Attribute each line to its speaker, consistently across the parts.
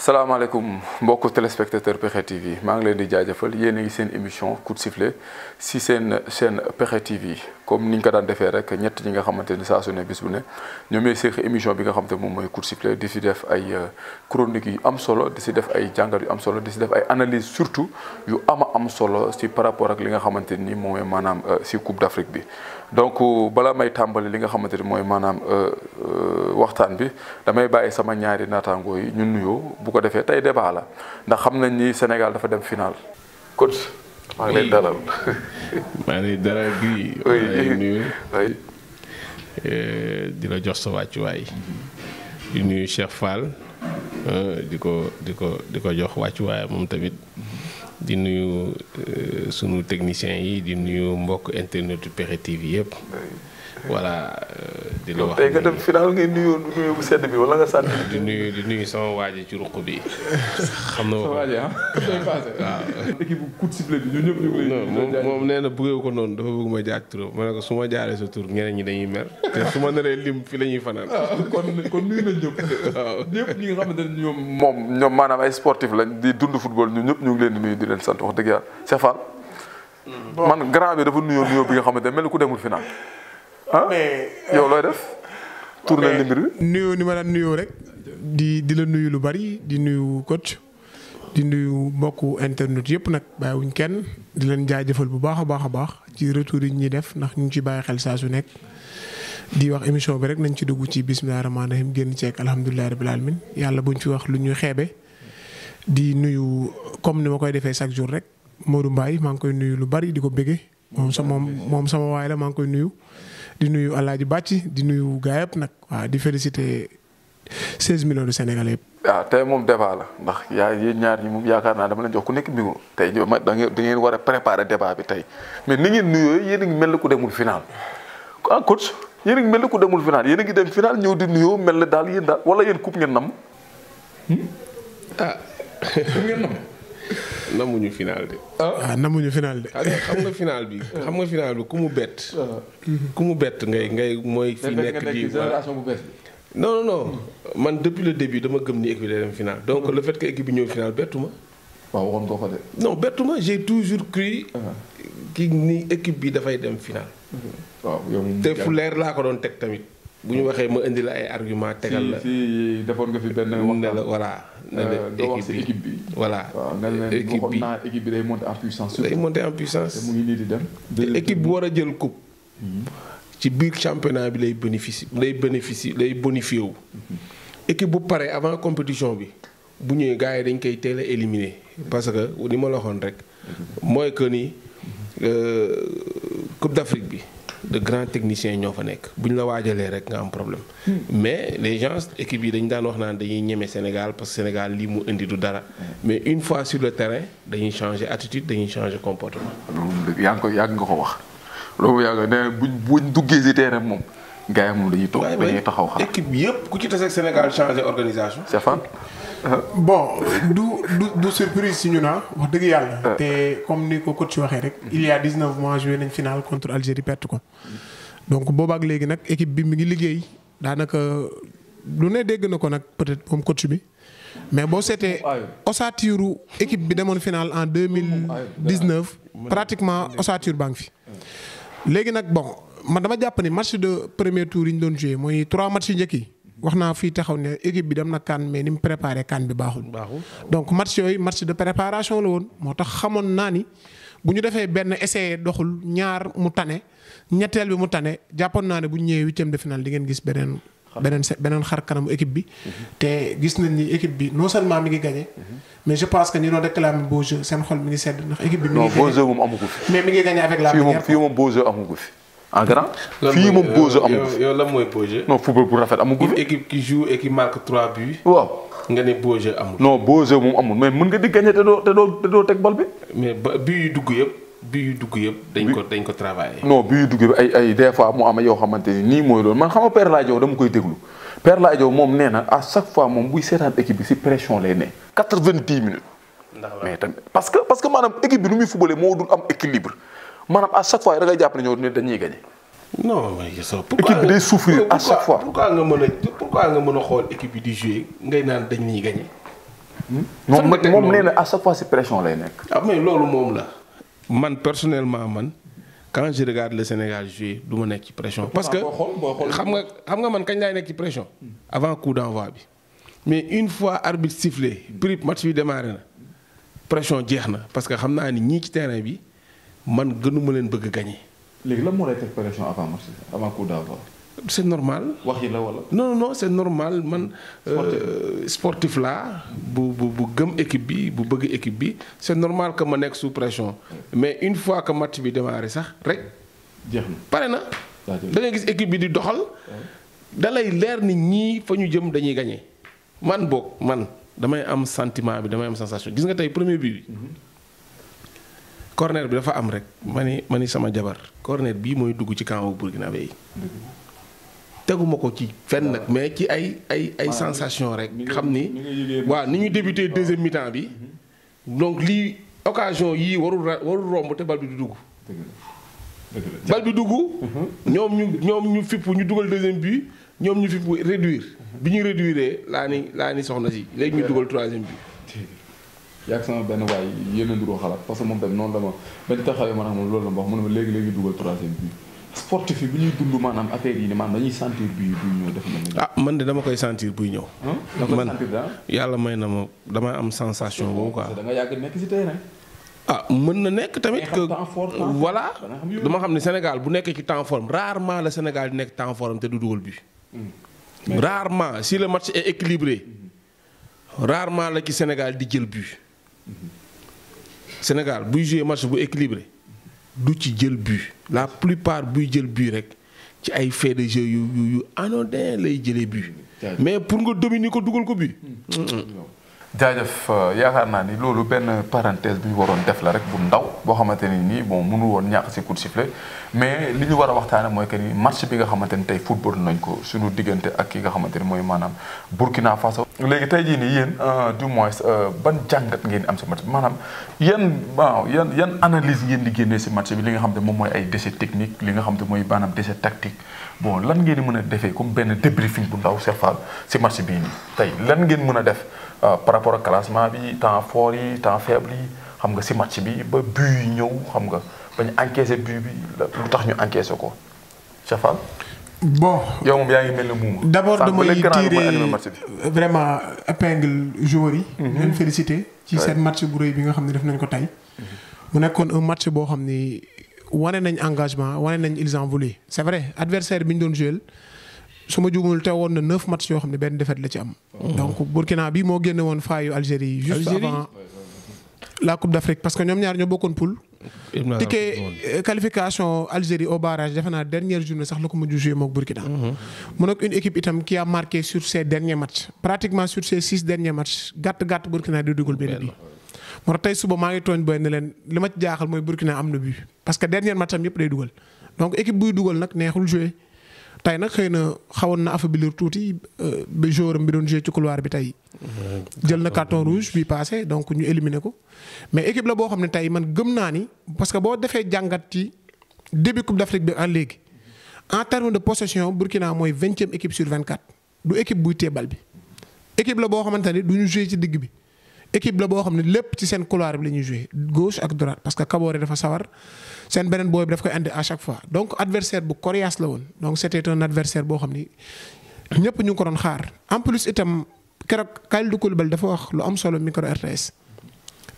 Speaker 1: salaamaaleykum mbokku téléspectateur Pexxe TV maa ngi leen di jaajëfal yéen a ngi seen émission coup de sifflet si seen chaîne Pexxe TV comme ni ñu ko daan defee rek ñett ñi nga xamante ni saa su ne bis bu ne ñoom ñooy seq émission bi nga xamante moom mooy coup de sifflet di si def ay chroniques yu am solo di si def ay jàngat yu am solo di si def ay analyse surtout yu am solo si par rapport ak li nga xamante ni mooy maanaam si Coupe d'Afrique bi. donc bala may tàmbali li nga xamante ni mooy maanaam waxtaan bi damay bàyyi sama ñaari naataangoo yi ñu nuyoo bu ko defee tey débat la ndax xam nañ ni Sénégal dafa dem final. coach maa ngi lay dalal.
Speaker 2: maa ngi lay dalal gi. nuyu di la jox sa wàccuwaay. di nuyu Cheikh Fall di ko jox wàccuwaay moom tamit. di nuyu sunu techniciens yi di nuyu mbokk internet Pexxe TV yëpp. voilà di la wax
Speaker 1: tey nga dem final ngay nuyu bu sedd bi wala nga sànni.
Speaker 2: di nuyu sama waaji ci ruq bi. xam na
Speaker 1: sama waaji waaw. équipe bu coup de sifflet bi ñun ñëpp ñu ngi lay.
Speaker 2: moom nee na bëggee ko noonu dafa bëgg ma jaar turam ma ne ko su ma jaaree sa tur ñeneen ñi dañuy mer te su ma naree lim fi la ñuy fanaan.
Speaker 1: kon nuyu nañ ñëpp. waaw ñëpp ñi nga xamante ne ñoom maanaam ay sportif lañ di dund football ñun ñëpp ñu ngi leen di nuyu di leen sant wax dëgg yàlla Cheikh Fall. man grand bi dafa nuyoo bi nga xamante ne mel ni ku demul final. mais yow looy def. tourné numéro bi.
Speaker 3: nuyoo ni ma daan nuyoo rek di la nuyu lu bari di nuyu coach di nuyu mbokku internet yëpp nag bàyyiwuñ kenn di leen jaajëfal bu baax a baax ci retour yi ñuy def ndax ñu ngi ci bàyyi xel saa su nekk. di wax émission bi rek nañ ci dugg ci bismillaahi rahmaani rahiim génn ceeg alhamdulilah rabbil alamin yàlla buñ fi wax lu ñuy xeebe. di nuyu comme ni ma koy defee chaque jour rek Modou Mbaye maa ngi koy nuyu lu bari di ko bëggee moom sama waay la maa ngi koy nuyu. di nuyu Alaaji Bàcci di nuyu gaa yëpp nag waaw di féliciter 16 millions de Sénégalais yëpp.
Speaker 1: waaw tey moom débat la ndax yéen ñaar ñi moom yaakaar naa dama leen jox ku nekk micro tey da ngeen war a préparer débat bi tey mais ni ngeen nuyoo yéen a ngi mel ni ku demul final. ah coach yéen a ngi mel ni ku demul final yéen a ngi dem final ñëw di nuyoo mel na daal yéen daal wala yéen coupe ngeen nam. coupe ngeen nam.
Speaker 2: namuñu final de.
Speaker 3: namuñu final de.
Speaker 2: xam nga final bi ku mu bett. ku mu bett ngay mooy. fi nekk di
Speaker 1: génération bu bees bi.
Speaker 2: non man depuis le début dama gëm ni équipe bi day dem final donc le fait que équipe bi ñëw final bettu ma.
Speaker 1: waaw waxoon nga ko de.
Speaker 2: non bettu ma j'ai toujours cru. ki ni équipe bi dafay dem final.
Speaker 1: waaw yow
Speaker 2: te fu leer laa ko doon teg tamit. bu ñu waxee ma indi la ay argument tegal la.
Speaker 1: si defoon nga fi benn
Speaker 2: ne la voilà. ne la
Speaker 1: équipe bi.
Speaker 2: voilà
Speaker 1: équipe bi naa équipe bi day monter en puissance.
Speaker 2: day monter en puissance.
Speaker 1: te mu ngi nii di dem.
Speaker 2: te équipe bu war a jël coupe. ci biir championnat bi lay bonifié wu. équipe bu pare avant compétition bi bu ñëwee gars yi dañ koy teel a éliminer parce que ni ma la waxoon rek. mooy que ni Coupe d'Afrique bi. de grands techniciens ñoo fa nekk bu ñu la waajalee rek nga am problème. mais les gens équipe yi dañu daan wax naan dañuy ñeme Sénégal parce que Sénégal lii mu indi du dara. mais une fois sur le terrain dañuy changer attitude dañuy changer comportement.
Speaker 1: loolu yàgg nga ko wax loolu yàgg ne buñ duggee si terrain moom gars yi moom dañuy toog dañuy taxaw xaar.
Speaker 2: équipe bi yëpp ku ci tase ak Sénégal changer organisation.
Speaker 1: Stéphane.
Speaker 3: bon du surprise si ñu naa wax dëgg yàlla. te comme ni ko coach waxee rek. il y a 19 mois joué nañ final contre Algérie perte ko. donc boobaak léegi nag équipe bi mi ngi liggéey daanaka lu ne dégg na ko nag peut-être moom coach bi. mais boo seetee ossature équipe bi demoon final en 2019 pratiquement ossature baa ngi fi. léegi nag bon man dama jàpp ni match de premier tour yi ñu doon joué mooy 3 matchs yu njëkk yi. wax naa fii taxaw ne équipe bi dem na CAN mais ni mu préparé CAN bi baaxul. donc match yooyu match de préparation la woon moo tax xamoon naa ni bu ñu defee benn essai doxul ñaar mu tane ñetteel bi mu tane jàppoon naa ne bu ñu ñëwee huitième de finale di ngeen gis beneen xar kanamu équipe bi. te gis nañ ni équipe bi non seulement mi ngi gagné. mais je pense que ñi doon réclamer beau jeu seen xol mi ngi sedd ndax équipe bi. mi ngi gagné
Speaker 1: non beau jeu moom amu ko fi.
Speaker 3: mais mi ngi gagné avec la manière.
Speaker 1: fii moom beau jeu amu ko fi. en grand. fii moom beau jeu amu ko fi.
Speaker 2: yow lan mooy beau jeu.
Speaker 1: non football bu rafet amu ko fi.
Speaker 2: une équipe qui joue et qui marque 3 buts.
Speaker 1: waaw.
Speaker 2: nga ne beau jeu amul.
Speaker 1: non beau jeu moom amul mais mën nga di gagné te doo teg bal bi.
Speaker 2: mais bii yu dugg yëpp. dañ ko travaillé.
Speaker 1: non bii yu dugg yëpp ay des fois mu am yoo xamante ni nii mooy loolu man xam nga Père Ladio dama koy déglu Père Ladio moom nee na à chaque fois moom buy seetaan équipe bi si pression lay ne. 90 minutes. mais tamit parce que maanaam équipe bi nu muy footballé moo dul am équilibre maanaam à chaque fois da ngay jàpp ne ñoo dañuy gagné.
Speaker 2: non mais ça
Speaker 1: équipe bi day souffrir à chaque fois.
Speaker 2: pourquoi nga mën a xool équipe bi di jouer ngay naan dañ ñuy gagné.
Speaker 1: moom nee na à chaque fois si pression lay nekk.
Speaker 2: ah mais loolu moom la man personnellement man quand je regarde le Sénégal jouer du ma nekk ci pression. parce que xam nga man kañ laay nekk ci pression. avant coup d'envoi bi. mais une fois arbitre sifflé prix match bi démarré na pression jeex na parce que xam naa ni ñii ci terrain bi man gënuma leen bëgg a gagner.
Speaker 1: léegi lan moo lay teg pression avant match avant coup d'envoi.
Speaker 2: c'est normal.
Speaker 1: wax yi la wala.
Speaker 2: non c'est normal man. sportif laa bu gëm équipe bi bu bëgg équipe bi c'est normal que ma nekk sous pression. mais une fois que match bi démarré sax rek.
Speaker 1: jeex na
Speaker 2: pare na. da ngay gis équipe bi di doxal. da lay leer ni ñii fa ñu jëm dañuy gagner. man boog man damay am sentiment bi damay am sensation gis nga tey premier bi. corner bi dafa am rek ma ni sama jabar corner bii mooy dugg ci camp Burkinabé yi. teguma ko ci fenn nag mais ci ay sensation rek xam ni waaw ni ñu débuté deuxième mi-temps bi donc lii occasion yii warul romb te bal bi du dugg. bal bi dugg. ñoom ñu fipp ñu dugal deuxième but ñoom ñu fipp réduire bi ñu réduire laa ni soxna si léegi ñu dugal troisième but.
Speaker 1: yaa sama benn waay yéen a nduroo xalaat parce que moom tamit noonu la ma benn taxawee ma moom loolu la ma wax mu ne ma léegi dugal troisième but. sportif yi bu ñuy dund maanaam affaire yi ne maanaam dañuy sentir buy ñëw def na.
Speaker 2: man de dama koy sentir buy ñëw. man yàlla may na ma dama am sensation boobu quoi.
Speaker 1: da nga yàgg nekk ci terrain.
Speaker 2: mën na nekk tamit que voilà dama xam ne Sénégal bu nekkee ci temps forme rarement la Sénégal di nekk temps forme te du dugal but. rarement si le match est équilibré rarement la ci Sénégal di jël but. Sénégal buy jouer match bu équilibré. du ci jël but la plupart buy jël but rek ci ay fait de jeu yu anodin lay jëlee but mais pour nga dominer ko dugal ko but.
Speaker 1: jaajëf yaakaar naa ni loolu benn parenthèse bu ñu waroon def la rek bu ndaw boo xamante ni nii bon mënu woon ñàkk si coup de sifflet mais li ñu war a waxtaane mooy que ni match bi nga xamante ni tey football nañ ko suñu diggante ak ki nga xamante ni mooy maanaam Burkina Faso. léegi tey jii nii yéen du moins ban jàngat ngeen am si match bi maanaam yan analyse ngeen di génnee si match bi li nga xam ne moom mooy ay déchets techniques li nga xam ne mooy maanaam déchets tactique bon lan ngeen di mën a defee comme benn débriefing bu ndaw Cheikh Fall si match bii nii tey lan ngeen mën a def. par rapport ak classement bi temps fort yi temps faible yi xam nga si match bi ba but yi ñëw xam nga ba ñu encaissé but bi lu tax ñu encaissé ko Cheikh Fall.
Speaker 3: bon
Speaker 1: yow moom yaa ngi mel ne muuma.
Speaker 3: d'abord damay tirer vraiment épingle joueurs yi. leen féliciter ci seen match bu rëy bi nga xam ne def nañ ko tey. mu nekkoon un match boo xam ni wane nañ engagement wane nañ ils en voulaient c'est vrai adversaire bi ñu doon jouer su ma juumul te woon na 9 matchs yoo xam ne benn défaite la ci am. donc Burkina bi moo génne woon faayu Algérie. juste avant la Coupe d'Afrique parce que ñoom ñaar ñoo bokkoon poule. ticket qualification Algérie au barrage defe naa dernière journée sax la ko mujj joué mook Burkina. mu nekk une équipe itam qui a marqué sur ses derniers matchs pratiquement sur ses 6 derniers matchs gàtt Burkina di dugal benn bi. moo tax tey suba maa ngi tooñ boy ne leen li ma ci jaaxal mooy Burkina am na but parce que dernier match am yëpp day dugal donc équipe buy dugal nag neexul joué. tey nag xëy na xawoon na affaiblir tuuti ba joueur am bi doon joué ci couloir bi tey jël na carton rouge bi passé donc ñu éliminé ko mais équipe la boo xam ne tey man gëm naa ni parce que boo defee jàngat ci début Coupe d'Afrique bi léegi en terme de possession Burkina mooy 20e équipe sur 24 du équipe buy téye bal bi équipe la boo xamante ni du ñu joué ci digg bi équipe la boo xam ne lépp ci seen couloir bi la ñuy joué gauche ak droite parce que Kaboré dafa sawar seen beneen booy bi daf koy andi à chaque fois donc adversaire bu coriace la woon donc c'était un adversaire boo xam ni ñëpp ñu ngi ko doon xaar en plus itam keroog Kalidou Koulibaly dafa wax lu am solo micro RTS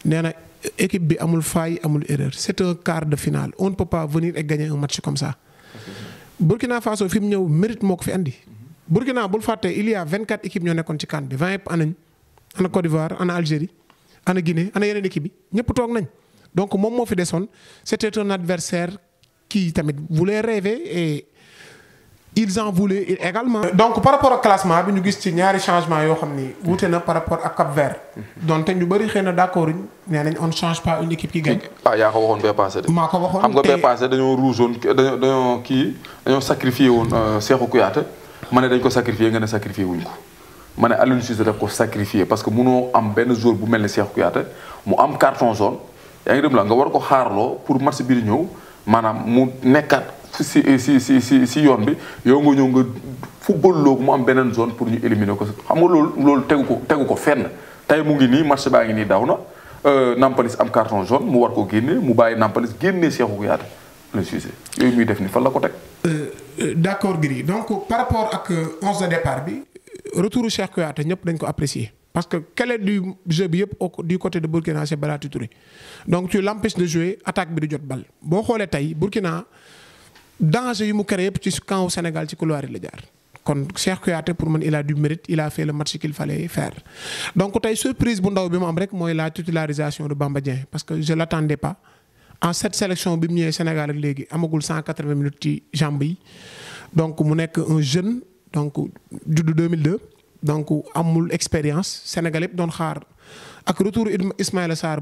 Speaker 3: nee na équipe bi amul faille amul erreur c'est un quart de finale on ne peut pas venir et gagner un match comme ça. Burkina Faso fi mu ñëw mérite moo ko fi andi. Burkina bul fàtte il y a 24 équipes ñoo nekkoon ci CAN bi 20 yëpp anañ ana Côte d'Ivoire ana Algérie ana Guinée ana yeneen équipe bi ñëpp toog nañ. donc moom moo fi desoon c'était un adversaire qui tamit voulait rêver et ils en voulaient également. donc par rapport ak classement bi ñu gis ci ñaari changement yoo xam ni wuute na par rapport ak Cap-Vert. donc te ñu bëri xëy na d'accord nee nañ on ne change pas une équipe qui gagne.
Speaker 1: yaa ko waxoon bee passé de.
Speaker 3: maa ko waxoon
Speaker 1: xam nga bee passé dañoo rougeoon dañoo sacrifié woon Cheikhou Kouyaté ma ne dañ ko sacrifié nga ne sacrifié wuñ ko. ma ne Aliou Cissé daf ko sacrifié parce que munoo am benn joueur bu mel ne Cheikhou Kouyaté mu am carton jaune. yaa ngi dem la nga war ko xaarloo pour match bi di ñëw maanaam mu nekkaat si yoon bi yow nga ñëw nga football loo mu am beneen zone pour ñu éliminer ko xam nga loolu tegu ko fenn tey mu ngi nii match baa ngi nii daw na Nampalys am carton jaune mu war ko génne mu bàyyi Nampalys génne Cheikhou Kouyaté le Cissé yooyu muy def ni fan la ko teg.
Speaker 3: d'accord Gris donc par rapport ak 11 de départ bi retouru Cheikh Kouyaté ñëpp dañ ko apprécier parce que clé du jeu bi yëpp du côté de Burkina c'est Balati Touré donc tu l'empêches de jouer attaque bi du jot bal boo xoolee tey Burkina danger yi mu créé yëpp ci camp Sénégal ci couloir yi la jaar. kon Cheikh Kouyaté pour man il a du mérite il a fait le match qu'il fallait faire donc tey surprise bu ndaw bi mu am rek mooy la titularisation de Bamba Dieng parce que je l'attendais pas en cette sélection bi mu ñëwee Sénégal ak léegi amagul 180 minutes ci jambes yi donc mu nekk un jeune donc juddu 2002 donc amul expérience Sénégal yëpp doon xaar ak retour Ismaïla Sarr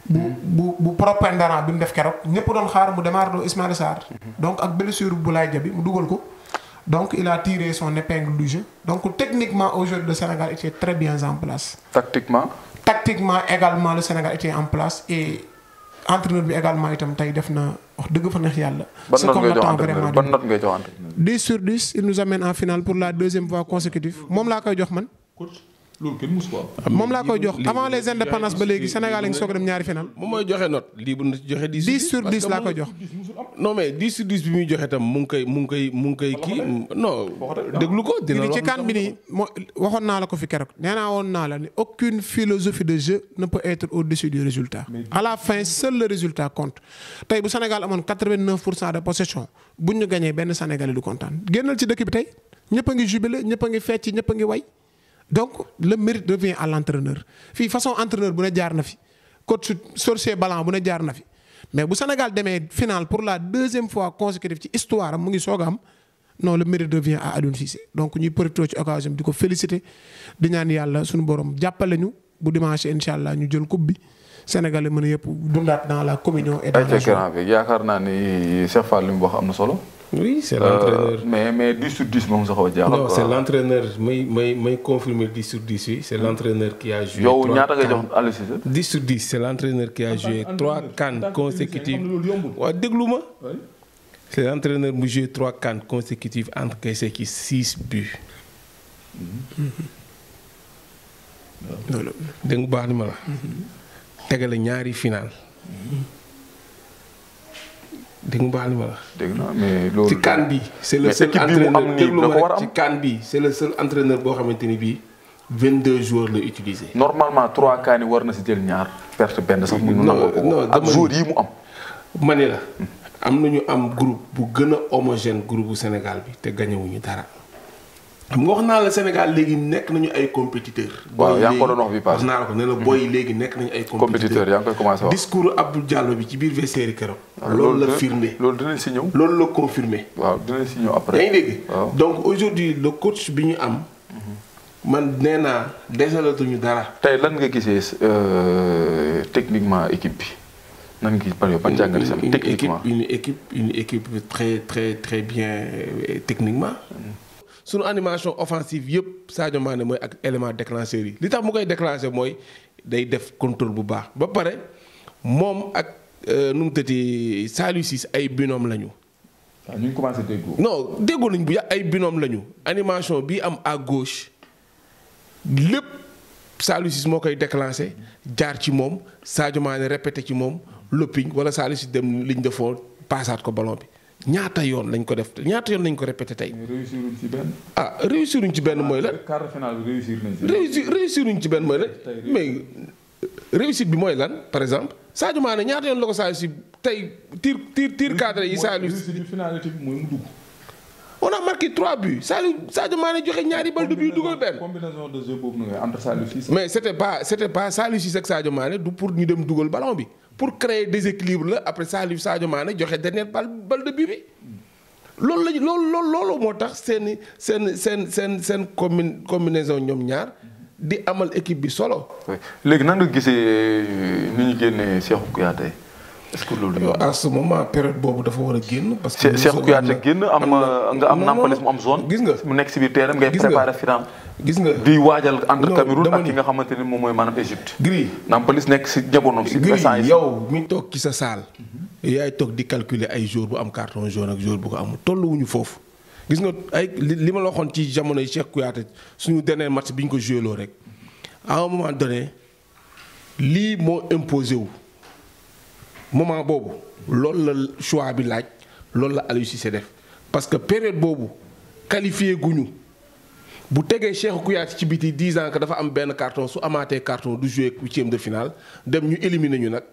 Speaker 3: bu propendant bi mu def keroog ñëpp doon xaar mu démarre doo Ismaïla Sarr donc ak blessure Boulaye Dia bi mu dugal ko. Donc il a tiré son épingle du jeu. Donc techniquement aujourd'hui le Sénégal était très bien en place. Tactiquement également le Sénégal était en place et entraîneur bi également itam tey def na wax dëgg fa neex yàlla.
Speaker 1: ce qu'on attend vraiment ban note ngay jox entraîneur
Speaker 3: 10 sur 10 il nous amène en finale pour la deuxième fois consécutive moom laa koy jox man.
Speaker 2: loolu kenn musu ko
Speaker 3: moom laa koy jox avant les indépendances ba léegi Sénégal a ngi soog a dem ñaari final.
Speaker 2: moom mooy joxe note lii bu ñu joxe 10
Speaker 3: sur 10 laa koy jox.
Speaker 2: non mais 10 sur 10 bi muy joxe tam mu ngi koy kii non déglu ko dina
Speaker 3: ci kan bi nii moo waxoon naa la ko fi keroog nee naa woon naa la ni aucune philosophie de jeu ne peut être au-dessus du résultat. À la fin seul le résultat compte tey bu Sénégal amoon 89% de possession buñ ñu gagné benn Sénégalais du kontaan génnal ci dëkk bi tey ñëpp a ngi jubilé ñëpp a ngi fecc ñëpp a ngi way. donc le mérite revient à l'entraîneur fii façon entraîneur bu ne jaar na fi coach sorcier blanc bu ne jaar na fi mais bu Sénégal demee finale pour la deuxième fois consécutive ci histoire am mu ngi soog a am non le mérite revient à Aliou Cissé donc ñuy profité ci occasion di ko féliciter di ñaan yàlla suñu borom jàppale ñu bu dimanche incha allah ñu jël coupe bi Sénégal mën a yëpp dundaat dans la communion et dans la joie.
Speaker 1: yaakaar naa ni Cheikh Fall li mu wax am na solo.
Speaker 2: oui c'est l'entraîneur
Speaker 1: mais 10 sur 10 moom sax a jaaxal.
Speaker 2: non c'est l'entraîneur may confirmer 10 sur 10 oui c'est l'entraîneur qui a joué.
Speaker 1: yow ñaata nga jox Aliou Cissé.
Speaker 2: 10 sur 10 c'est l'entraîneur qui a joué 3 CAN consécutives. waaw déglu ma. c'est l'entraîneur mu joué 3 CAN consécutives encaissé ci 6 buts. dégg nga baax ni ma la. tegale ñaari final. dégg nga baax li ma la.
Speaker 1: dégg naa mais loolu.
Speaker 2: ci CAN bi c'est le seul entraîneur déglu ma rek ci CAN bi c'est le seul entraîneur boo xamante ni bii 22 joueurs la utilisé.
Speaker 1: normalement 3 CAN yi war na si jël ñaar perte benn sax. mu non ak joueurs yi mu am.
Speaker 2: ma ne la am nañu am groupe bu gën a homogène groupe bu Sénégal bi te gañewuñu dara. xam nga wax naa la Sénégal léegi nekk nañu ay compétiteurs.
Speaker 1: waaw yaa ngi ko doon wax bi paase.
Speaker 2: wax naa la ko ne la booy léegi nekk nañu ay compétiteurs
Speaker 1: yaa ngi koy commencé wax.
Speaker 2: discours Abdou Diallo bi ci biir vestiaire keroog. loolu la firnde.
Speaker 1: loolu dinañ si ñëw.
Speaker 2: loolu la confirmé.
Speaker 1: waaw dinañ si ñëw après.
Speaker 2: yaa ngi dégg. donc aujourd'hui le coach bi ñu am. man nee naa desalatuñu dara.
Speaker 1: tey lan nga gisee techniquement équipe bi nan nga gis par exemple ban jàngale sax techniquement
Speaker 2: une équipe très bien techniquement. sunu animation offensive yëpp Sadio Mané mooy ak élément déclencheur yi li tax mu koy déclencher mooy day def contrôle bu baax ba pare moom ak nu mu tëddee Saliou Ciss ay binôme lañu.
Speaker 1: waaw ñu ngi commencé déggoo.
Speaker 2: non déggoo nañu bu yàgg ay binôme lañu animation bi am à gauche lépp Saliou Ciss moo koy déclencher jaar ci moom Sadio Mané répété ci moom loppiñ wala Saliou Ciss dem ligne de fond passaat ko ballon bi. ñaata yoon lañ ko def ñaata yoon lañ ko répété tey.
Speaker 1: mais réussiruñ ci benn.
Speaker 2: ah réussiruñ ci benn mooy lan.
Speaker 1: quart de finale bi réussir nañ ci.
Speaker 2: réussiruñ ci benn mooy lan mais réussite bi mooy lan par exemple Sadio Mané ñaata yoon la ko Saliou Ciss tey tir cadré yi Saliou Ciss.
Speaker 1: réussite finalité bi mooy mu dugg.
Speaker 2: on a marqué 3 buts Sadio Mané joxe ñaari bal de but dugal benn.
Speaker 1: combinaison de jeu boobu nga entre Saliou Ciss.
Speaker 2: mais c'était pas Saliou Ciss ak Sadio Mané du pour ñu dem dugal ballon bi. pour créer déséquilibre la après Sadio Mané joxe dernière balle de but bi loolu lañu loolu moo tax seen combinaison ñoom ñaar di amal équipe bi solo.
Speaker 1: léegi nan nga gisee ni ñu génnee Cheikhou Kouyaté est-ce que loolu.
Speaker 2: à ce moment période boobu dafa war a génn. parce que
Speaker 1: Cheikhou Kouyaté génn nga am Nampalys mu am zone.
Speaker 2: gis nga
Speaker 1: mu nekk si biir terrain ngay préparer final.
Speaker 2: gis nga
Speaker 1: di waajal entre Cameroun ak ki nga xamante ni moom mooy maanaam Égypte.
Speaker 2: Gris
Speaker 1: Nampalys nekk si jamonoom si.
Speaker 2: Gris yow mi toog ci sa salle. yaay toog di calculer ay jour bu am carton jaune ak jour bu ko amul tolluwuñu foofu. gis nga ay li ma la waxoon ci jamono yi Cheikh Kouyaté suñu dernier match bi ñu ko joué loo rek
Speaker 4: à un moment donné lii moo imposé wu moment boobu loolu la choix bi laaj loolu la Aliou Cissé def parce que période boobu qualifié guñu bu tegee Cheikhou Kouyaté ci biti 10 ans que dafa am benn carton su amaatee carton du jouer huitième de finale dem ñu éliminer ñu nag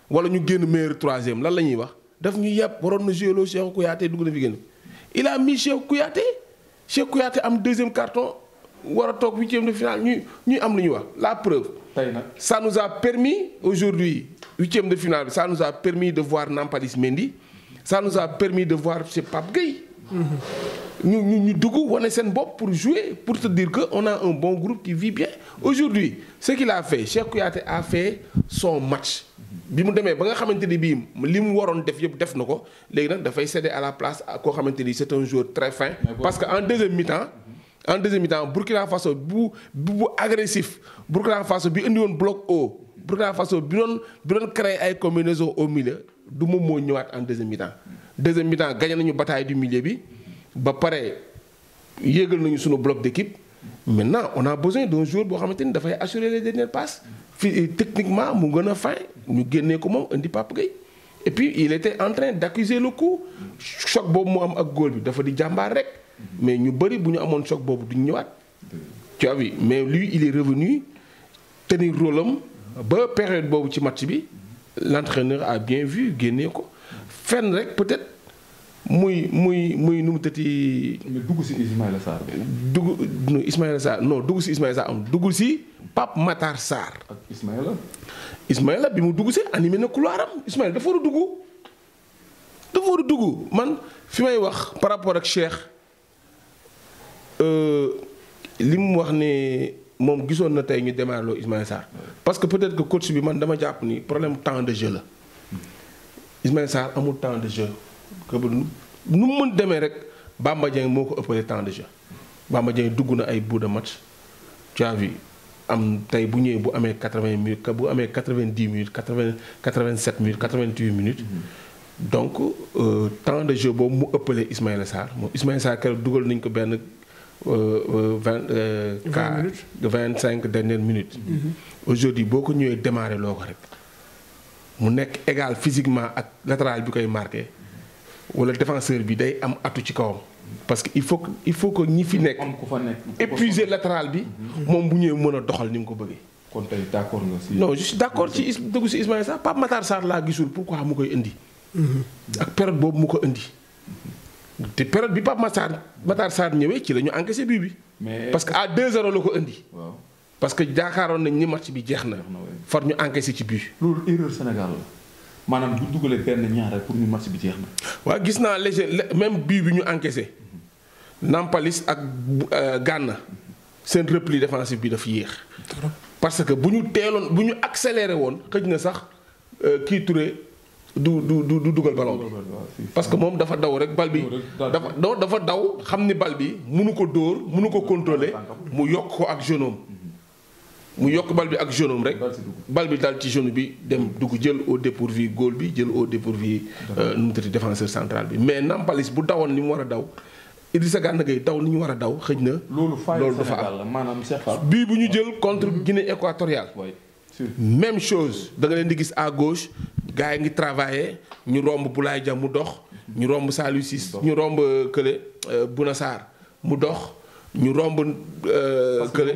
Speaker 4: wala ñu génn meilleur troisième lan la ñuy wax daf ñu yàpp waroon na jouer loo Cheikhou Kouyaté dugg na fi génn il a mis Cheikhou Kouyaté am deuxième carton war a toog huitième de finale ñuy am lu ñuy wax la preuve.
Speaker 1: tey nag
Speaker 4: ça nous a permis aujourd'hui huitième de finale ça nous a permis de voir Nampalys Mendy ça nous a permis de voir chez Pape Gueye. ñu dugg wane seen bopp pour jouer pour te dire que on a un bon groupe qui vit bien aujourd'hui ce qu'il a fait Cheikh Kouyaté a fait son match bi mu demee ba nga xamante ni bii li mu waroon def yëpp def na ko léegi nag dafay céder à la place koo xamante ni c'est un joueur très fin parce que en deuxième mi-temps Burkina Faso bu agressif Burkina Faso bi indi woon bloc haut Burkina Faso bi doon créer ay combinaisons au milieu du moom moo ñëwaat en deuxième mi-temps gagné nañu bataille du milieu bi ba pare yéegal nañu sunu bloc d'équipe maintenant on a besoin d'un joueur boo xamante ni dafay assurer les dernières passes fii techniquement mu gën a fin ñu génnee ko moom indi Pape Gueye et puis il était en train d'accuser le coup choc boobu mu am ak góol bi dafa di jàmbaar rek mais ñu bëri bu ñu amoon choc boobu duñ ñëwaat tu as vu mais lui il est revenu tenir rôle am ba période boobu ci match bi l'entraîneur a bien vu génnee ko fenn rek peut-être muy nu mu tëti.
Speaker 1: dugg si Ismaïla Sarr.
Speaker 4: dugg Ismaïla Sarr non dugg si Ismaïla Sarr am dugg si Pape Matar Sarr.
Speaker 1: ak Ismaïla.
Speaker 4: Ismaïla bi mu dugg si animé na couloir am Ismaïla dafa war a dugg man fi may wax par rapport ak Cheikh li mu wax ne moom gisoon na tey ñu démarrer loo Ismaïla Sarr parce que peut-être que coach bi man dama jàpp ni problème temps de jeu la Ismaïla Sarr amul temps de jeu. que nu mu mën demee rek Bamba Dieng moo ko ëppale temps de jeu Bamba Dieng dugg na ay bout de match tu as vu am tey bu ñëwee bu amee 80 minutes bu amee 90 minutes 87 minutes 88 minutes donc temps de jeu boobu mu ëppale Ismaïla Sarr moom Ismaïla Sarr keroog dugal nañ ko benn 25 dernières minutes. Aujourd'hui boo ko ñëwee démarrer loo ko rek mu nekk égal physiquement ak latéral bi koy marqué. wala défenseur bi day am atu ci kawam parce que il faut que ñi fi nekk épuiser latéral bi moom bu ñëwee mën a doxal ni mu ko bëggee.
Speaker 1: kon tey d'accord nga si.
Speaker 4: non je suis d'accord ci dugg si Ismaïla Sarr Pape Matar Sarr laa gisul pourquoi mu koy indi. ak période boobu mu ko indi. te période bi Pape Matar Sarr ñëwee ci la ñu encaissé bii bi. parce que à 2-0 la ko indi. waaw parce que jaakaaroon nañ ni match bi jeex na. far ñu encaissé ci bii.
Speaker 1: loolu erreur Sénégal la. maanaam bu dugalee benn ñaar rek pour ñu match bi jeex na.
Speaker 4: waaw gis naa léger même bii bi ñu encaissé Nampalys ak Gana seen repli défensif bi dafa yéex. parce que bu ñu accéléré woon xëj na sax kii Touré du dugal ballon bi. parce que moom dafa daw rek bal bi dafa daw xam ni bal bi mënu ko dóor mënu ko contrôler mu yokk ko ak genou mu yokk bal bi ak genou am rek bal bi dal ci genou bi dem dugg jël au dépourvu góol bi jël au dépourvu nu mu tëdd défenseur central bi mais Nampalys bu dawoon ni mu war a daw Idrissa Gana Gueye daw ni ñu war a daw xëj na. loolu dafa am
Speaker 1: maanaam Cheikh Fall
Speaker 4: bii bu ñu jël contre Guinée équatoriale. même chose da nga leen di gis à gauche gars yi ngi travailler ñu romb Boulaye Dia mu dox. ñu romb Saliou Ciss ñu romb Kële Bouna Sarr mu dox. ñu romb kële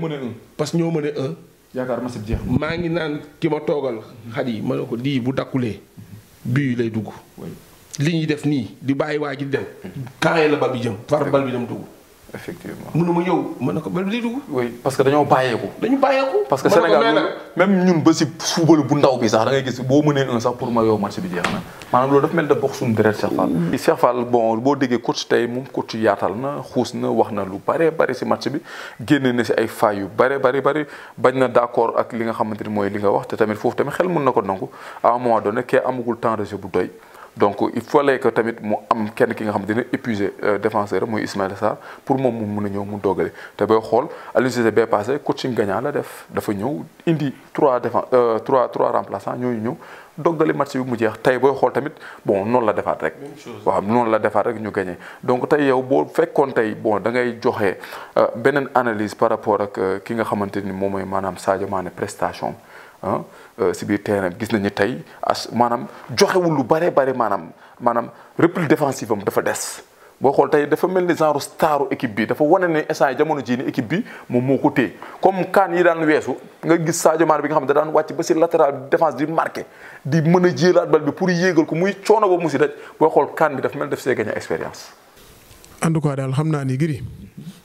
Speaker 4: parce que ñoo mën a
Speaker 1: yaakaar ma jeex
Speaker 4: maa ngi naan ki ma toogal xat yi ma ne ko lii bu dakkulee bii lay dugg li ñuy def nii di bàyyi waa ji dem kaay la bal bi jëm far bal bi dem dugg
Speaker 1: effectivement
Speaker 4: mënuma ñëw mën na ko bal bi day dugg
Speaker 1: oui parce que dañoo bàyyeeku
Speaker 4: parce
Speaker 1: que Sénégal même ñun ba si football bu ndaw bi sax da ngay gis boo mënee un sax pour ma yow match bi jeex na maanaam loolu dafa mel da bokk suñu deret Cheikh Fall Cheikh Fall bon boo déggee coach tey moom coach yaatal na xuus na wax na lu bare bari si match bi génne na si ay failles yu bare bari bañ na d'accord ak li nga xamante ni mooy li nga wax te tamit foofu tamit xel mën na ko nangu à un moment donné kee amagul temps de jeu bu doy donc il fallait que tamit mu am kenn ki nga xam ne dina épuiser défenseur muy Ismaïla Sarr pour moom mu mun a ñëw mu doggale te booy xool Aliou Cissé bee passé coaching gagnant la def dafa ñëw indi trois remplaçants ñooñu ñëw doggali match bi mu jeex tey booy xool tamit bon noonu la defaat rek. waaw noonu la defaat rek ñu gagné donc tey yow boo fekkoon tey bon da ngay joxe beneen analyse par rapport ak ki nga xamante ni moom mooy maanaam Sadio Mané prestation si biir terrain gis nañu tey maanaam joxewul lu bare maanaam repli défensif am dafa des. boo xool tey dafa mel ni genre staru équipe bi dafa wane ne instant yi jamono jii ni équipe bi moom moo ko téye comme kaan yi daan weesu nga gis Sadio Mané bi nga xam ne da daan wàcc ba si latéral défense di marqué di mën a jéelaat bal bi pour yéegal ko muy coono ba mu si daj boo xool kaan bi dafa mel def see gagné expérience.
Speaker 3: en tout cas daal xam naa ni Gris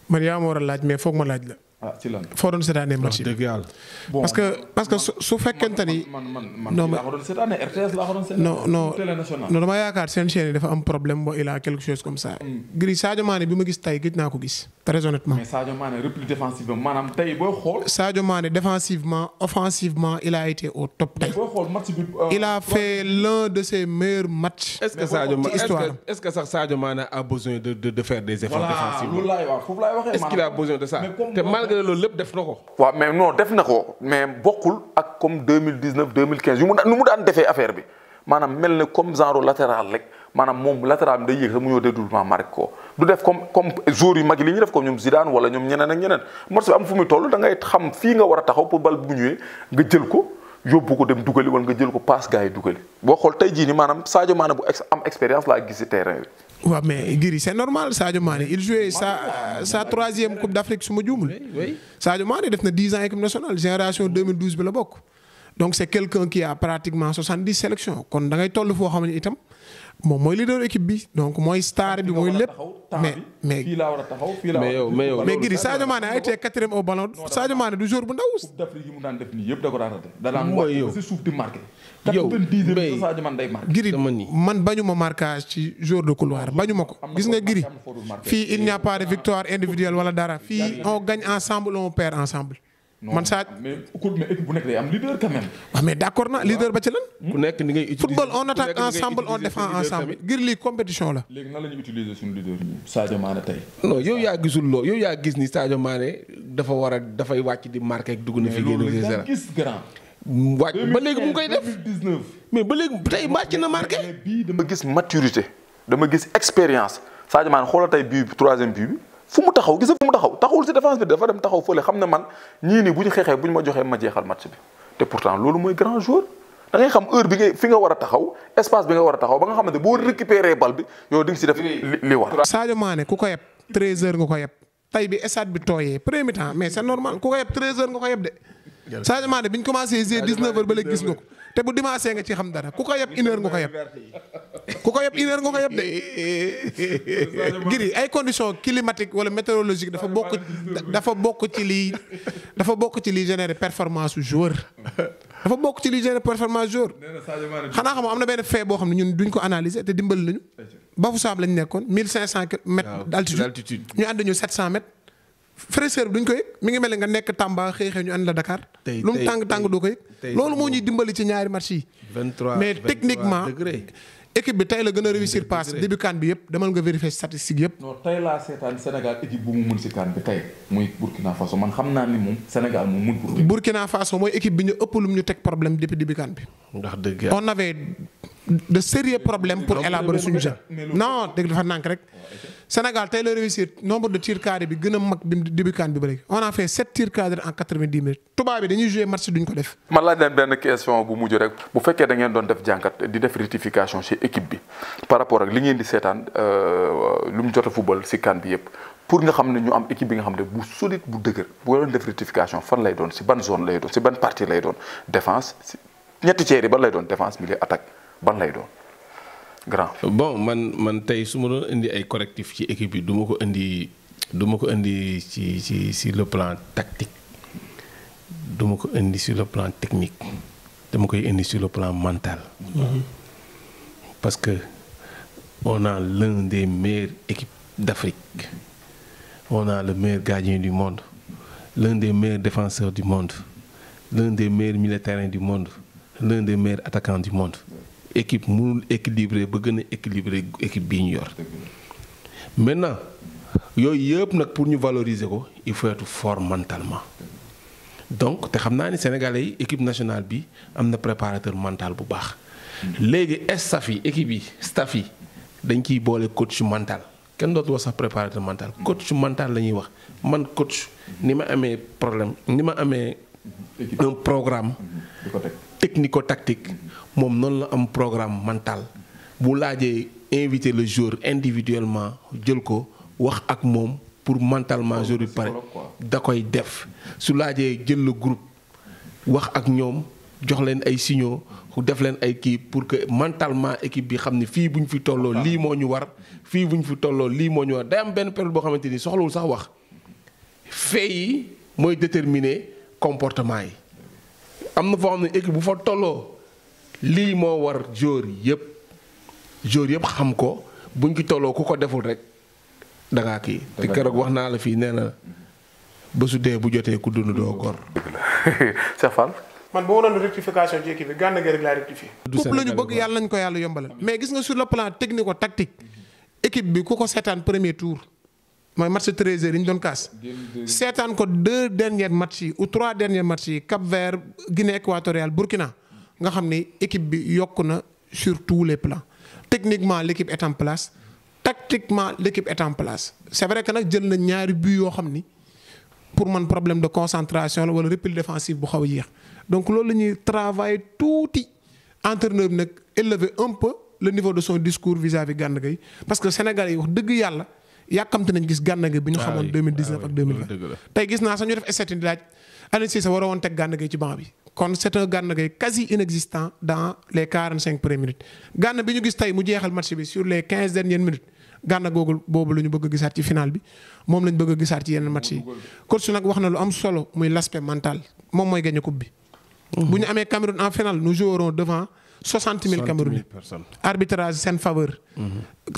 Speaker 3: man yaa ma war a laaj mais foog ma laaj la.
Speaker 1: ci lan
Speaker 3: foo doon seetaanee match bi parce que su fekkente ni.
Speaker 1: non laa ko doon seetaanee RTS laa ko doon seetaanee. télé national
Speaker 3: non dama yaakaar seen chaîne yi dafa am problème bo il a quelque chose comme ça. Gris Sadio Mané bi ma gis tey gëj naa ko gis. très honnêtement
Speaker 1: mais Sadio Mané repli défensivement maanaam tey booy xool.
Speaker 3: Sadio Mané défensivement offensivement il a été au top tey.
Speaker 1: booy xool match bi.
Speaker 3: il a fait l'un de ses meilleurs matchs.
Speaker 4: est-ce que sax Sadio Mané a besoin de faire des efforts défensifs.
Speaker 1: loolu laay wax foofu laay waxee.
Speaker 4: est-ce qu'il a besoin de ça te malgré loolu lépp def na ko.
Speaker 1: waaw mais non def na ko mais bokkul ak comme 2019 2015 yu mu daan defee affaire bi maanaam mel ne comme genre latéral rek maanaam moom latéral bi day yéeg sax mu ñëw dédoublement marqué ko du def comme joueurs yu mag yi li ñuy def comme ñoom Zidane wala ñoom ñeneen ak ñeneen match bi am fu muy toll da ngay xam fii nga war a taxaw pour bal bu ñëwee nga jël ko yóbbu ko dem dugali wala nga jël ko passe gars yi dugali boo xool tey jii ni maanaam Sadio Mané bu am expérience laa gis ci terrain bi.
Speaker 3: waaw mais Gris c'est normal Sadio Mané il jouait sa troisième coupe d'Afrique su ma juumul. Sadio Mané def na 10 ans équipe nationale génération 2012 bi la bokk. donc c'est quelqu'un qui a pratiquement 70 sélections kon da ngay toll foo xam ne itam moom mooy leader équipe bi donc mooy star bi mooy lépp. mais
Speaker 1: fii laa war a taxaw fii laa war a taxaw
Speaker 3: mais Gris Sadio Mané a été 4e au ballon Sadio Mané du joueur bu ndaw.
Speaker 1: coupe d'Afrique yi mu daan def nii yëpp da ko daan raté. da daan wàcc si suuf di marqué. Sadio Mané day marqué.
Speaker 3: Gris man bañu ma marquage ci joueur de couloir bañu ma ko. gis nga Gris fii il n'y a pas de victoire individuelle wala dara fii on gagne ensemble on perd ensemble. man saa
Speaker 1: mais équipe bu nekk day am leader quand même.
Speaker 3: waaw mais d'accord na leader ba ci lan.
Speaker 4: ku nekk ni ngay utiliser
Speaker 3: football on attaque ensemble on défend ensemble. Gris lii compétition la.
Speaker 1: léegi nan la ñuy utiliser suñu leader yi Sadio Mané tey.
Speaker 4: non yow yaa gisul loo yow yaa gis ni Sadio Mané dafay wàcc di marqué ak dugg na fi génn
Speaker 1: gis grand.
Speaker 4: wàcc ba léegi mu ngi koy def
Speaker 1: 2019.
Speaker 4: mais ba léegi tey wàcc na marqué.
Speaker 1: bii dama gis maturité dama gis expérience Sadio Mané xoolal tey bii troisième bii bi. fu mu taxaw gis nga fu mu taxawul ci défense bi dafa dem taxaw fële xam ne man ñii nii bu ñu xeexee bu ñu ma joxee ma jeexal match bi te pourtant loolu mooy grand joueur da ngay xam heure bi ngay fi nga war a taxaw espace bi nga war a taxaw ba nga xamante boo récupérer bal bi yow di nga si def li war.
Speaker 3: Sadio Mané ku ko yeb 13h nga ko yeb tey bi stade bi tooyee premier mi-temps mais c'est normal ku ko yeb 13h nga ko yeb de. Sadio Mané bi ñu commencé jouer 19h ba léegi gis nga ko te bu dimanche nga ci xam dara ku ko yeb 1h nga ko yeb. ku ko yeb 1h nga ko yeb de. Gris ay conditions climatiques wala météorologiques dafa bokk ci liy générer performance su joueur. dafa bokk ci liy générer performance joueur. xanaa xam am na benn fait boo xam ne ñun duñ ko analyser te dimbali nañu. Bafoussam lañ nekkoon 1500 mètres d'altitude ñu ànd ñu 700 mètres. fraîcheur bi duñ ko yëg mi ngi mel ne nga nekk Tamba xëy ñu ànd la Dakar. lu mu tàng doo ko yëg. loolu moo ñuy dimbali ci ñaari match yi.
Speaker 4: 23
Speaker 3: mais techniquement équipe bi tey la gën a réussir passe début CAN bi yëpp demal nga vérifier statistique yëpp.
Speaker 1: non tey laa seetaan Sénégal équipe bu mu mun si CAN bi tey muy Burkina Faso man xam naa ni moom Sénégal moom mun. Burkina
Speaker 3: Faso mooy équipe bi ñu ëpp lu ñu teg problème depuis début CAN bi.
Speaker 4: ndax dëgg
Speaker 3: on avait de sérieux problèmes pour élaborer suñu jeu. non dégg dafa nànk rek. Sénégal tey la réussir nombre de tirs cadrés bi gën a mag bi début CAN bi ba léegi on a fait 7 tirs cadrés en 90 minutes tubaab bi dañuy jouer match duñ ko def.
Speaker 1: man laaj leen benn question bu mujj rek bu fekkee da ngeen doon def jàngat di def rectification ci équipe bi par rapport ak li ngeen di seetaan lu mu jot a football ci CAN bi yëpp pour nga xam ne ñu am équipe bi nga xam ne bu solide bu dëgër bu doon def rectification fan lay doon ci ban zone lay doon ci ban partie lay doon défense ñetti tiers yi ban lay doon défense milieu attaque ban lay doon. grand
Speaker 2: bon man tey su ma doon indi ay correctifs ci équipe bi du ma ko indi ci le plan tactique du ma ko indi sur le plan technique dama koy indi sur le plan mental. parce que on a l'un des meilleures équipes d'Afrique on a le meilleur gardien du monde l'un des meilleurs défenseurs du monde l'un des meilleurs milieux de terrain du monde l'un des meilleurs attaquants du monde. équipe mënul équilibré ba gën a équilibré équipe bii ñu yor maintenant yooyu yëpp nag pour ñu valoriser ko il faut être fort mentalement
Speaker 4: donc te xam naa ni Sénégalais yi équipe nationale bi am na préparateur mental bu baax. léegi staff yi équipe yi staff yi dañ ciy boole coach mental kenn dootu wax sax préparateur mental coach mental la ñuy wax man coach ni ma amee problème ni ma amee un programme technico-tactique moom noonu la am programme mental bu laajee inviter le joueur individuellement jël ko wax ak moom pour mentalement joueur bi pare da koy def su laajee jël le groupe wax ak ñoom jox leen ay signaux def leen ay kii pour que mentalement équipe bi xam ne fii bu ñu fi tolloo lii moo ñu war fii bu ñu fi tolloo lii moo ñu war day am benn période boo xamante ni soxlawul sax wax fait yi mooy déterminer comportement yi am na foo xam ne équipe bu fa tolloo lii moo war joueur yëpp xam ko buñ ci tolloo ku ko deful rek da ngaa kii te keroog wax naa la fii nee na ba su dee bu jotee ku dund doo gor.
Speaker 1: Cheikh Fall.
Speaker 3: man boo doon rectification ci équipe bi Gana Gueye rek laa rectifié. coupe la ñu bëgg yàlla nañ ko yàlla yombalal. mais gis nga sur le plan technico-tactique équipe bi ku ko seetaan premier tour mooy match 13h yi ñu doon kaas. seetaan ko 2 derniers matchs yi ou 3 derniers matchs yi Cap-Vert Guinée équatoriale Burkina nga xam ni équipe bi yokku na sur tous les plans. techniquement l'équipe est en place tactiquement l'équipe est en place c'est vrai que nag jël na ñaari buts yoo xam ni pour man problème de concentration la wala repli défensif bu xaw a yéex donc loolu la ñuy travailler tuuti entraîneur bi nag élever un peu le niveau de son discours vis-à-vis Gana Gueye parce que Sénégalais yi wax dëgg yàlla yàkkamte nañ gis Gana Gueye bi ñu xamoon 2019 ak 2020 tey gis naa sax ñu def essai di laaj Aliou Cissé war a woon teg Gana Gueye ci banc bi kon c'est un Gana Gueye quasi inexistant dans les 45 premières minutes Gana bi ñu gis tey mu jeexal match bi sur les 15 dernières minutes Gana googu boobu la ñu bëgg a gisaat ci final bi moom la ñu bëgg a gisaat ci yeneen match yi coach nag wax na lu am solo muy l'aspect mental moom mooy gagné coupe bi bu ñu amee Cameroun en finale nous jouerons devant 60 000 Camerounais arbitrage seen faveur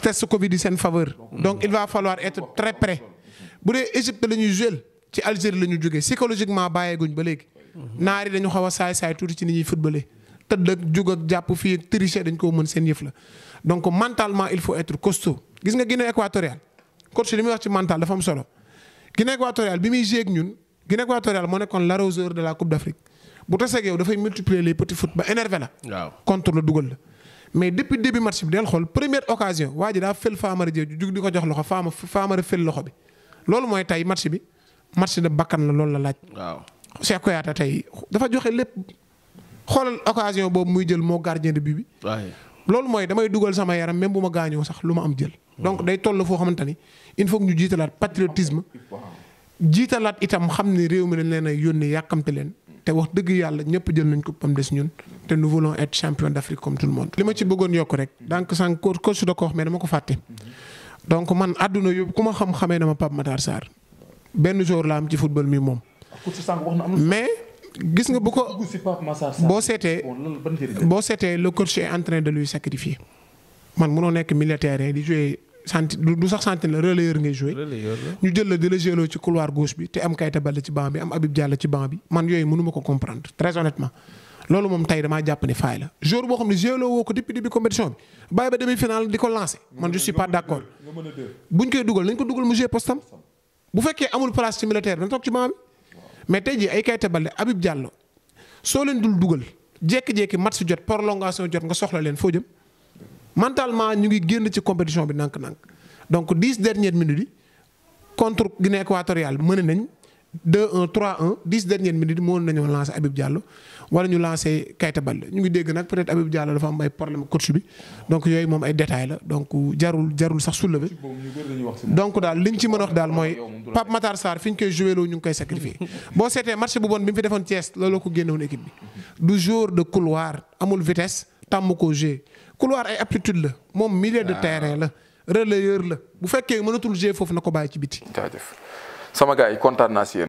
Speaker 3: test Covid yi seen faveur donc il va falloir être très prêt bu dee Égypte la ñuy jouer ci Algérie la ñu jógee psychologiquement bàyyeeguñ ba léegi naar yi dañu xaw a saay tuuti ci ni ñuy footballé tëdd ak jug ak jàpp fii ak tricher dañ koo mën seen yëf la donc mentalement il faut être costaud gis nga Guinée équatoriale coach li muy wax ci mental dafa am solo Guinée équatoriale bi muy jouer ak ñun Guinée équatoriale moo nekkoon l'arroseur de la Coupe d'Afrique bu taseeg yow dafay multiplier les petits foot ba énervé la. waaw contre la dugal la. mais depuis début match bi del xool première occasion waa ji daa fël Famara Diédhiou jug di ko jox loxo Famara fël loxo bi loolu mooy tey match bi match de bakkan la loolu la laaj. waaw Cheikh Kouyaté tey dafa joxe lépp xoolal occasion boobu muy jël moo gardien de but bi. loolu mooy damay dugal sama yaram même bu ma gaañoo sax lu ma am jël. donc day toll foo xamante ni il faut que ñu jiitalaat patriotisme jiitalaat itam xam ni réew mi dañ leen a yónnee yàkkamte leen. te wax dëgg yàlla ñëpp jël nañ ko pam des ñun te nous voulons être champion d'Afrique comme tout le monde. li ma ci bëggoon yokk rek donc sànq coach da ko wax mais dama ko fàtte donc man àdduna yóbbu ku ma xam-xamee na ma Pape Matar Sarr benn jour la am ci football mi moom. mais gis nga bu ko boo seetee le coach est en train de lui sacrifier man munoo nekk militaire di jouer du sax sentinelle la relayeur ngay joué ñu jël la di la jëloo ci couloir gauche bi te am Keita Baldé ci banc bi am Habib Diallo ci banc bi man yooyu mënuma ko comprendre très honnêtement loolu moom tey damaa jàpp ne faay la joueur boo xam ne jëloo woo ko depuis compétition bi bàyyi ba demi-finale di ko lancer man je suis pas d'accord buñ koy dugal nañ ko dugal mu jouer postam bu fekkee amul place ci militaire dañ toog ci banc bi mais tey jii ay Keita Baldé Habib Diallo soo leen dul dugal jékki-jékki match jot prolongation jot nga soxla leen foo jëm mentalement ñu ngi génn ci compétition bi nànk-nànk donc 10 dernières minutes yi contre Guinée équatoriale mën nañ 2-1 3-1 10 dernières minutes yi mën nañoo lancer Habib Diallo wala ñu lancer Keita Baldé ñu ngi dégg nag peut-être Habib Diallo dafa am ay problème coach bi donc yooyu moom ay détails la donc jarul sax soulever donc daal liñ ci mën a wax daal mooy Pape Matar Sarr fi ñu koy joué loo ñu ngi koy sacrifier boo seetee match bu bon bi mu fi defoon Thiès looloo ko génnewoon équipe bi du joueur de couloir amul vitesse tàmm koo jouer couloir ay aptitude la moom milieu de terrain la relayeur la bu fekkee mënatul jouer foofu na ko bàyyi ci biti.
Speaker 1: jaajëf sama gars yi kontaan naa si yéen